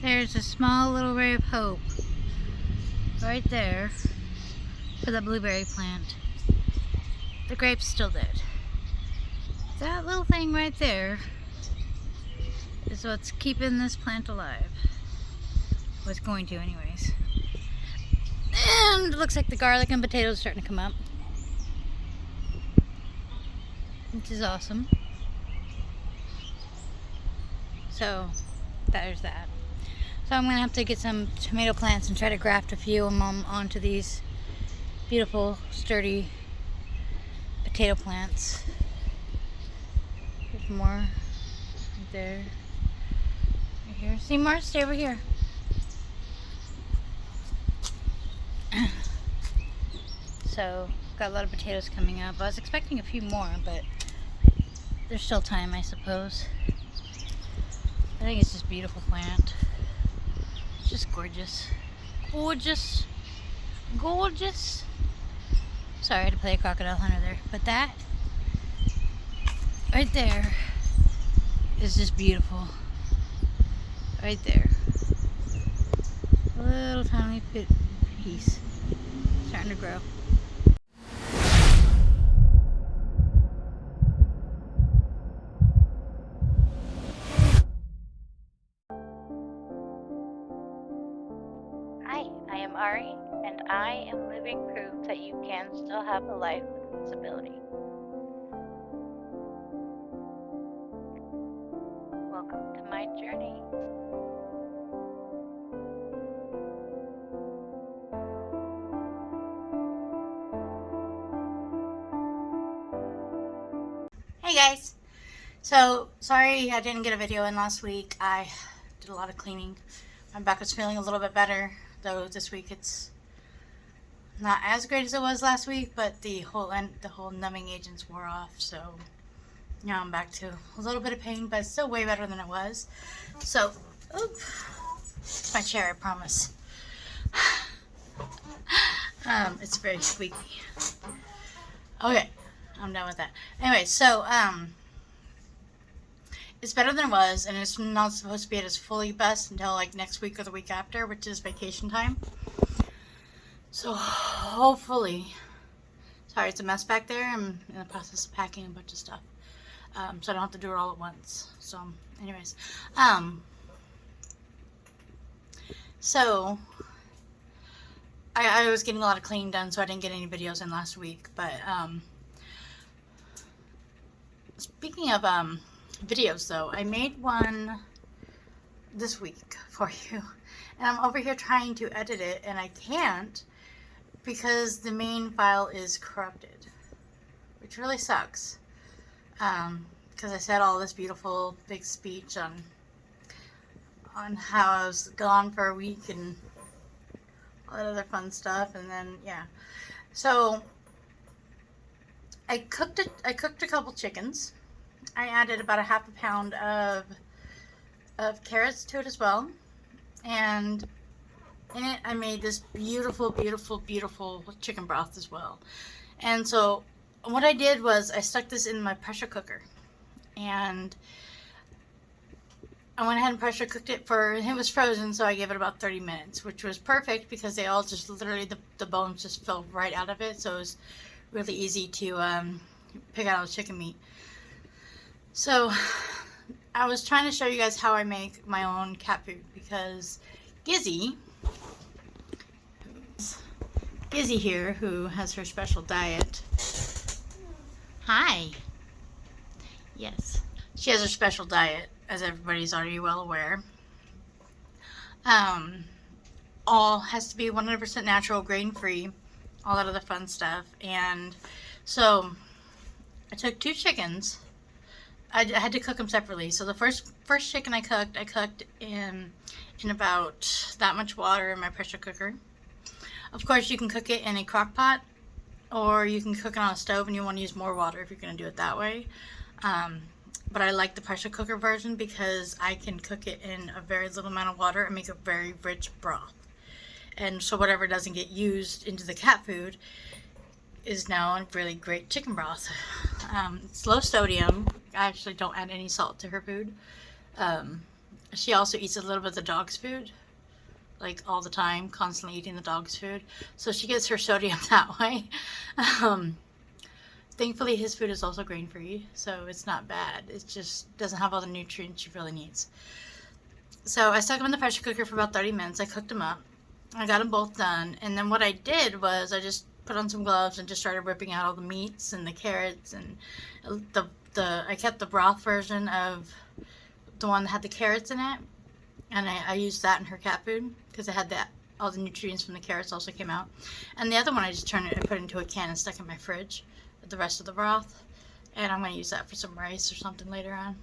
There's a small little ray of hope right there for the blueberry plant. The grape's still dead. That little thing right there is what's keeping this plant alive. Was going to anyways. And it looks like the garlic and potatoes are starting to come up, which is awesome. So there's that. So I'm gonna have to get some tomato plants and try to graft a few of them onto these beautiful, sturdy potato plants. There's more right there. Right here. See more? Stay over here. So, got a lot of potatoes coming up. I was expecting a few more, but there's still time, I suppose. I think it's just a beautiful plant. It's just gorgeous. Gorgeous. Gorgeous. Sorry, I had to play a crocodile hunter there. But that, right there, is just beautiful. Right there. A little tiny piece. Starting to grow. Hi, I am Ari, and I am living proof that you can still have a life with a disability. Welcome to my journey. Hey guys! So, sorry I didn't get a video in last week. I did a lot of cleaning. My back was feeling a little bit better, though this week it's not as great as it was last week, but the whole numbing agents wore off, so now I'm back to a little bit of pain, but it's still way better than it was. So, it's my chair, I promise. It's very squeaky. Okay, I'm done with that. Anyway, so, it's better than it was, and it's not supposed to be at its fully best until like next week or the week after, which is vacation time. So hopefully, sorry, it's a mess back there. I'm in the process of packing a bunch of stuff, so I don't have to do it all at once. So, anyways, so I was getting a lot of cleaning done, so I didn't get any videos in last week. But speaking of videos, though, I made one this week for you, and I'm over here trying to edit it, and I can't because the main file is corrupted, which really sucks, because I said all this beautiful big speech on how I was gone for a week and all that other fun stuff, and then yeah, so I cooked a couple chickens. I added about a half a pound of carrots to it as well, and in it I made this beautiful chicken broth as well. And so what I did was I stuck this in my pressure cooker, and I went ahead and pressure cooked it it was frozen, so I gave it about 30 minutes, which was perfect because they all just literally, the bones just fell right out of it, so it was really easy to pick out all the chicken meat. So I was trying to show you guys how I make my own cat food, because Gizzy here, who has her special diet. Hi. Yes. She has her special diet, as everybody's already well aware. All has to be 100% natural, grain-free, all that other fun stuff. And so I took 2 chickens. I had to cook them separately. So the first chicken I cooked in about that much water in my pressure cooker. Of course, you can cook it in a crock pot, or you can cook it on a stove, and you want to use more water if you're going to do it that way. But I like the pressure cooker version because I can cook it in a very little amount of water and make a very rich broth. And so whatever doesn't get used into the cat food is now a really great chicken broth. It's low sodium. I actually don't add any salt to her food. she also eats a little bit of the dog's food, like all the time, constantly eating the dog's food. So she gets her sodium that way. Um, Thankfully, his food is also grain-free, so it's not bad. It just doesn't have all the nutrients she really needs. So I stuck them in the pressure cooker for about 30 minutes. I cooked them up. I got them both done. And then what I did was I just put on some gloves and just started ripping out all the meats and the carrots. And I kept the broth version of the one that had the carrots in it. And I used that in her cat food because it had that. All the nutrients from the carrots also came out. And the other one I just turned it and put it into a can and stuck in my fridge with the rest of the broth. And I'm going to use that for some rice or something later on,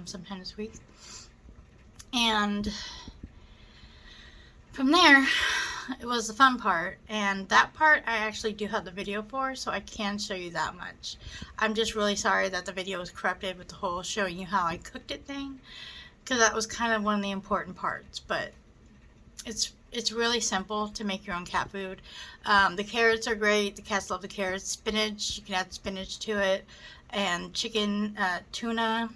sometime this week. And from there, it was the fun part. And that part I actually do have the video for, so I can show you that much. I'm just really sorry that the video was corrupted with the whole showing you how I cooked it thing, because that was kind of one of the important parts. But it's really simple to make your own cat food. The carrots are great. The cats love the carrots. Spinach, you can add spinach to it. And chicken, tuna.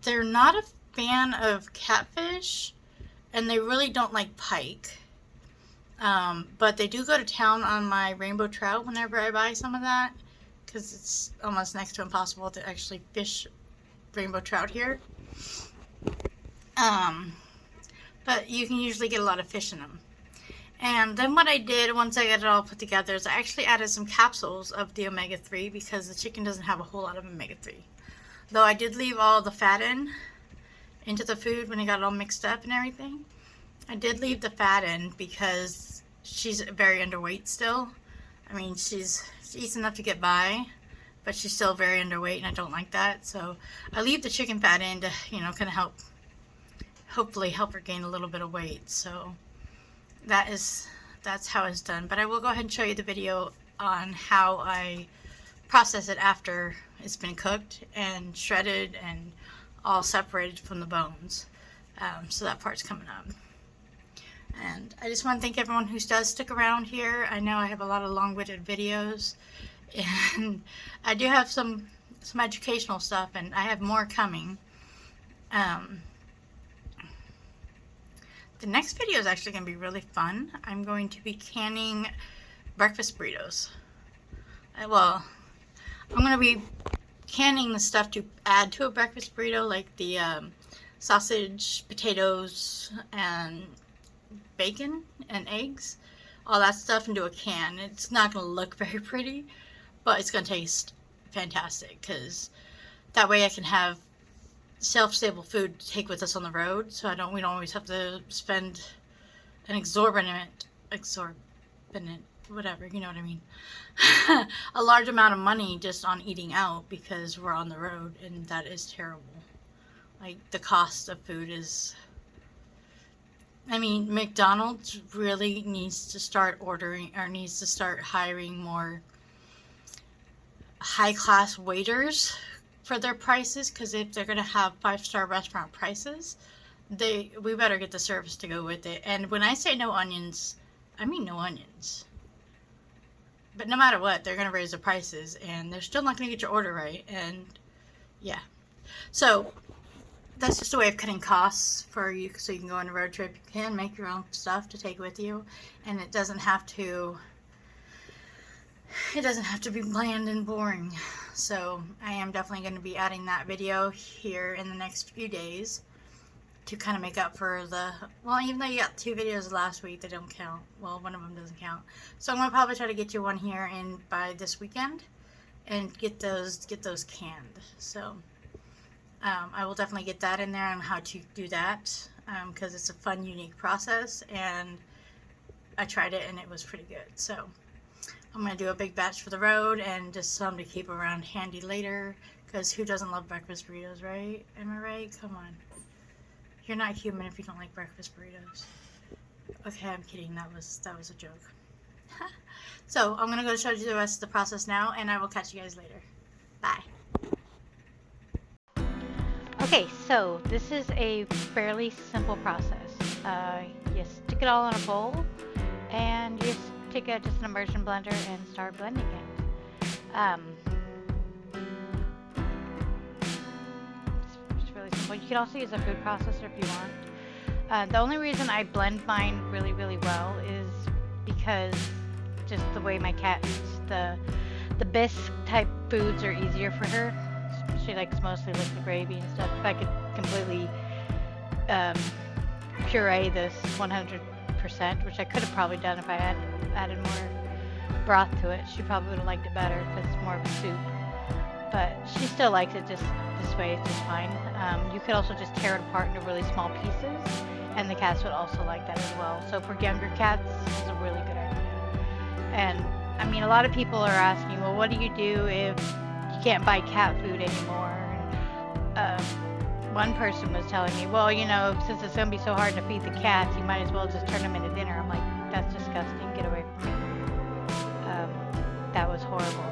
They're not a fan of catfish, and they really don't like pike. But they do go to town on my rainbow trout whenever I buy some of that, because it's almost next to impossible to actually fish rainbow trout here. But you can usually get a lot of fish in them. And then what I did once I got it all put together is I actually added some capsules of the omega-3 because the chicken doesn't have a whole lot of omega-3. Though I did leave all the fat into the food when it got all mixed up and everything. I did leave the fat in because she's very underweight still. I mean, she eats enough to get by, but she's still very underweight, and I don't like that. So I leave the chicken fat in to, kind of hopefully help her gain a little bit of weight. So that's how it's done. But I will go ahead and show you the video on how I process it after it's been cooked and shredded and all separated from the bones. So that part's coming up. And I just want to thank everyone who does stick around here. I know I have a lot of long-winded videos, and I do have some educational stuff, and I have more coming. The next video is actually going to be really fun. I'm going to be canning breakfast burritos. I'm going to be canning the stuff to add to a breakfast burrito, like the sausage, potatoes, and bacon and eggs. All that stuff into a can. It's not going to look very pretty, but it's going to taste fantastic, because that way I can have shelf-stable food to take with us on the road, so we don't always have to spend an exorbitant, whatever, you know what I mean, a large amount of money just on eating out because we're on the road, and that is terrible. Like, the cost of food is, McDonald's really needs to start hiring more high-class waiters for their prices, because if they're going to have 5-star restaurant prices, we better get the service to go with it. And when I say no onions, I mean no onions. But no matter what, they're going to raise the prices, and they're still not going to get your order right. And yeah, so that's just a way of cutting costs for you, so you can go on a road trip. You can make your own stuff to take with you, and it doesn't have to be bland and boring. So I am definitely going to be adding that video here in the next few days to kind of make up for even though you got 2 videos last week, they don't count. Well, one of them doesn't count. So I'm going to probably try to get you one here by this weekend and get those canned. So I will definitely get that in there on how to do that, because it's a fun, unique process, and I tried it and it was pretty good. So I'm going to do a big batch for the road and just some to keep around handy later, because who doesn't love breakfast burritos, right? Am I right? Come on. You're not human if you don't like breakfast burritos. Okay, I'm kidding. That was a joke. So I'm going to go show you the rest of the process now, and I will catch you guys later. Bye. Okay, so this is a fairly simple process. You stick it all in a bowl, and you take just an immersion blender and start blending it. It's really simple. simple. You can also use a food processor if you want. The only reason I blend mine really, really well is because just the way my cat eats. The bisque type foods are easier for her. She likes mostly like the gravy and stuff. If I could completely puree this 100%, which I could have probably done if I had added more broth to it, she probably would have liked it better because it's more of a soup. But she still likes it just this way, it's just fine. You could also just tear it apart into really small pieces, and the cats would also like that as well. So for younger cats, this is a really good idea. And I mean, a lot of people are asking, well, what do you do if you can't buy cat food anymore? And, one person was telling me, well, you know, since it's going to be so hard to feed the cats, you might as well just turn them into dinner. I'm like, that's disgusting. Get away from me. That was horrible.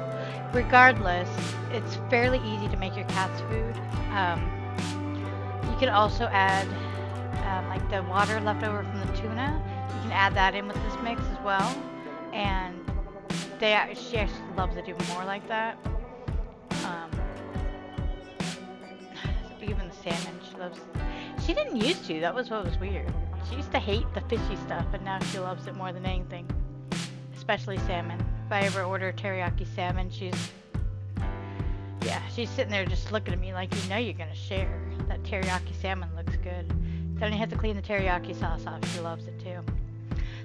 Regardless, it's fairly easy to make your cat's food. You can also add like the water left over from the tuna. You can add that in with this mix as well. And she actually loves it even more like that. Even the salmon, she loves. She didn't used to. That was what was weird. She used to hate the fishy stuff, and now she loves it more than anything. Especially salmon. If I ever order teriyaki salmon, she's sitting there just looking at me like, you know, you're gonna share. That teriyaki salmon looks good. Don't even have to clean the teriyaki sauce off. She loves it too.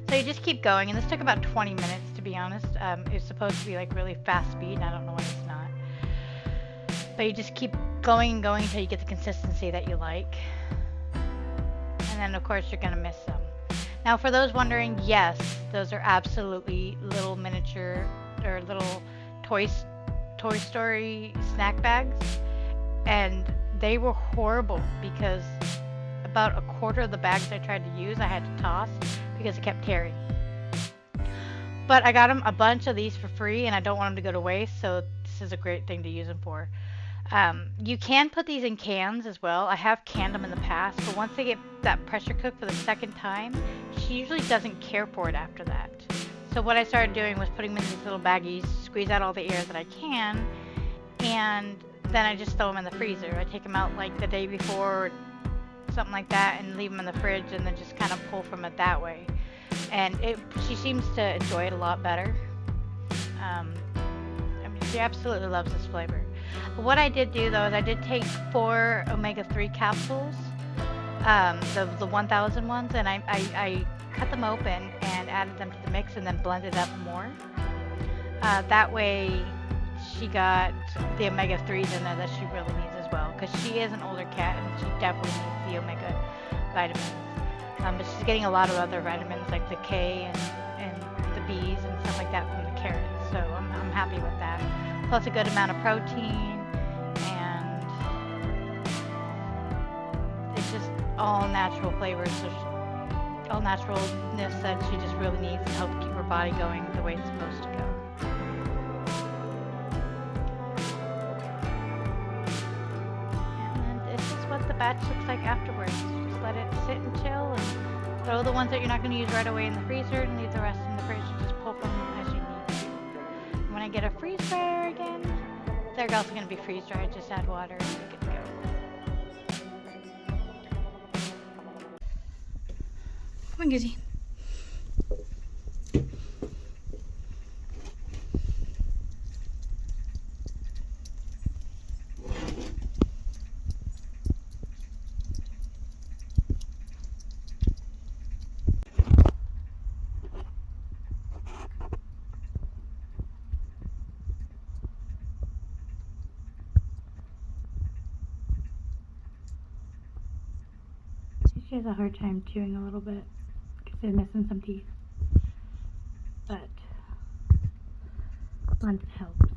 So you just keep going, and this took about 20 minutes to be honest. It's supposed to be like really fast speed, and I don't know why it's not. But you just keep going and going until you get the consistency that you like. And then of course you're gonna miss some. Now for those wondering, yes, those are absolutely little miniature or little Toy Story snack bags. And they were horrible because about a quarter of the bags I tried to use I had to toss because it kept tearing. But I got them a bunch of these for free, and I don't want them to go to waste, so this is a great thing to use them for. You can put these in cans as well. I have canned them in the past, but once they get that pressure cooked for the second time, she usually doesn't care for it after that. So what I started doing was putting them in these little baggies, squeeze out all the air that I can, and then I just throw them in the freezer. I take them out like the day before or something like that and leave them in the fridge, and then just kind of pull from it that way. And she seems to enjoy it a lot better. I mean, she absolutely loves this flavor. But what I did do though is I did take 4 omega-3 capsules, the 1000 ones, and I cut them open and added them to the mix and then blended up more. That way she got the omega-3s in there that she really needs as well, because she is an older cat and she definitely needs the omega vitamins. But she's getting a lot of other vitamins like the K and the B's and stuff like that from the carrots, so I'm happy with that. Plus a good amount of protein, and it's just all natural flavors, all naturalness that she just really needs to help keep her body going the way it's supposed to go. And this is what the batch looks like afterwards. Just let it sit and chill, and throw the ones that you're not going to use right away in the freezer, and leave the rest in the fridge and just pull from them as you need to. And when I get a freeze dryer again, they're also going to be freeze dried. Just add water and you're good to go. Come on, Gizzy. She has a hard time chewing a little bit because they're missing some teeth, but blended helps.